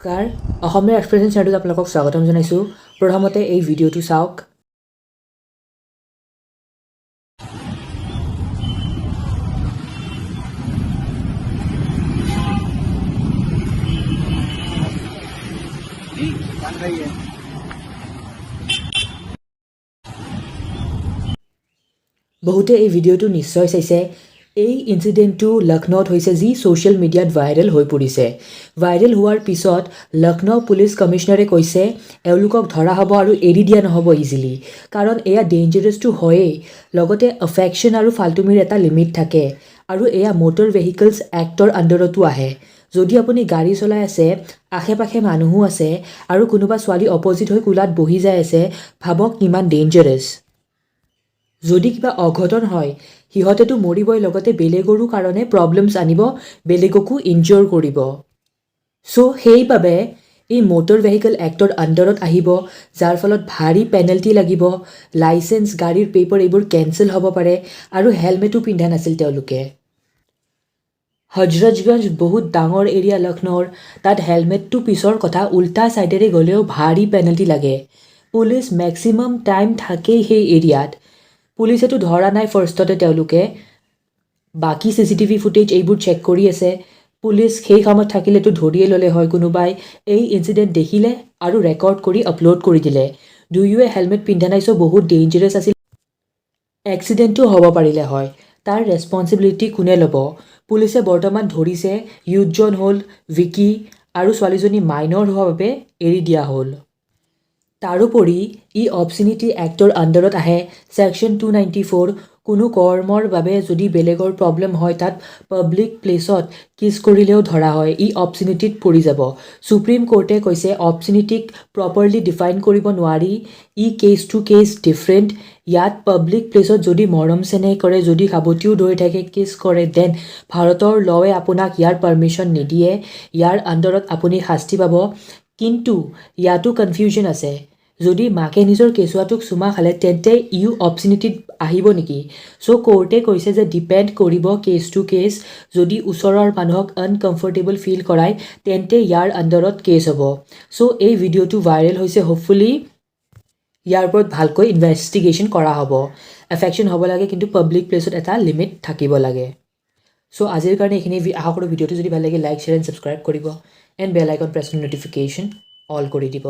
কাৰ অসমীয়া expression চেনেলটোত আপোনালোকক স্বাগতম জনাইছোঁ। প্ৰথমতে এই ভিডিঅ'টো চাওক। বহুতে এই ভিডিঅ'টো নিশ্চয় চাইছে। এই ইনচিডেণ্টটো লক্ষ্ণৌত হৈছে, যি ছ'চিয়েল মিডিয়াত ভাইৰেল হৈ পৰিছে। ভাইৰেল হোৱাৰ পিছত লক্ষ্ণৌ পুলিচ কমিশ্যনাৰে কৈছে এওঁলোকক ধৰা হ'ব আৰু এৰি দিয়া নহ'ব ইজিলি, কাৰণ এয়া ডেঞ্জাৰাছটো হয়েই, লগতে এফেকশ্যন আৰু ফাল্টুমিৰ এটা লিমিট থাকে, আৰু এয়া মটৰ ভেহিকলছ এক্টৰ আণ্ডাৰতো আহে। যদি আপুনি গাড়ী চলাই আছে, আশে পাশে মানুহো আছে, আৰু কোনোবা ছোৱালী অপজিট হৈ কোলাত বহি যাই আছে, ভাবক কিমান ডেঞ্জাৰাছ। যদি কিবা অঘটন হয়, সিহঁতেতো মৰিবই, লগতে বেলেগৰো কাৰণে প্ৰব্লেমছ আনিব, বেলেগকো ইনজিয়ৰ কৰিব। চ' সেইবাবে এই মটৰ ভেহিকল এক্টৰ আণ্ডাৰত আহিব, যাৰ ফলত ভাৰী পেনাল্টি লাগিব, লাইচেঞ্চ, গাড়ীৰ পেপাৰ এইবোৰ কেঞ্চেল হ'ব পাৰে, আৰু হেলমেটো পিন্ধা নাছিল তেওঁলোকে। হজৰতগঞ্জ বহুত ডাঙৰ এৰিয়া লক্ষ্ণৌৰ, তাত হেলমেটটো পিছৰ কথা, উল্টা ছাইডেৰে গ'লেও ভাৰী পেনাল্টি লাগে। পুলিচ মেক্সিমাম টাইম থাকেই সেই এৰিয়াত। পুলিচেতো ধৰা নাই ফাৰ্ষ্টতে, তেওঁলোকে বাকী CCTV ফুটেজ এইবোৰ চেক কৰি আছে। পুলিচ সেই সময়ত থাকিলেতো ধৰিয়ে ল'লে হয়, কোনোবাই এই ইনচিডেণ্ট দেখিলে আৰু ৰেকৰ্ড কৰি আপলোড কৰি দিলে। দুয়োৱে হেলমেট পিন্ধা নাই, চ' বহুত ডেঞ্জাৰাছ আছিল, এক্সিডেণ্টো হ'ব পাৰিলে হয়। তাৰ ৰেছপনচিবিলিটি কোনে ল'ব? পুলিচে বৰ্তমান ধৰিছে, ইউথজন হ'ল ভিকি, আৰু ছোৱালীজনী মাইনৰ হোৱাৰ বাবে এৰি দিয়া হ'ল। তাৰোপৰি ই অবচিনিটি এক্টৰ আণ্ডাৰত আহে, ছেকশ্যন 294। কোনো কৰ্মৰ বাবে যদি বেলেগৰ প্ৰব্লেম হয়, তাত পাব্লিক প্লেচত কিছ কৰিলেও ধৰা হয়, ই অবচিনিটিত পৰি যাব। সুপ্ৰিম কোৰ্টে কৈছে অবচিনিটিক প্ৰপাৰলি ডিফাইন কৰিব নোৱাৰি, ই কেছ টু কেছ ডিফাৰেণ্ট। ইয়াত পাব্লিক প্লেচত যদি মৰম চেনেহ কৰে, যদি সাৱটিও ধৰি থাকে, কিছ কৰে, দেন ভাৰতৰ লৱে আপোনাক ইয়াৰ পাৰ্মিশ্যন নিদিয়ে, ইয়াৰ আণ্ডাৰত আপুনি শাস্তি পাব। কিন্তু ইয়াতো কনফিউজন আছে, যদি মাকে নিজৰ কেঁচুৱাটোক চুমা খালে, তেন্তে ইও অবচিনিটিত আহিব নেকি? চ' কোৰ্টে কৈছে যে ডিপেণ্ড কৰিব কেছ টু কেছ, যদি ওচৰৰ মানুহক আনকমফৰ্টেবল ফিল কৰায়, তেন্তে ইয়াৰ আণ্ডাৰত কেছ হ'ব। চ' এই ভিডিঅ'টো ভাইৰেল হৈছে, হোপফুলি ইয়াৰ ওপৰত ভালকৈ ইনভেষ্টিগেশ্যন কৰা হ'ব। এফেকশ্যন হ'ব লাগে, কিন্তু পাব্লিক প্লেচত এটা লিমিট থাকিব লাগে। চ' আজিৰ কাৰণে এইখিনি। আশা কৰোঁ ভিডিঅ'টো যদি ভাল লাগে, লাইক, শ্বেয়াৰ এণ্ড ছাবস্ক্ৰাইব কৰিব, এণ্ড বেল আইকন প্ৰেছ কৰি ন'টিফিকেশ্যন অল কৰি দিব।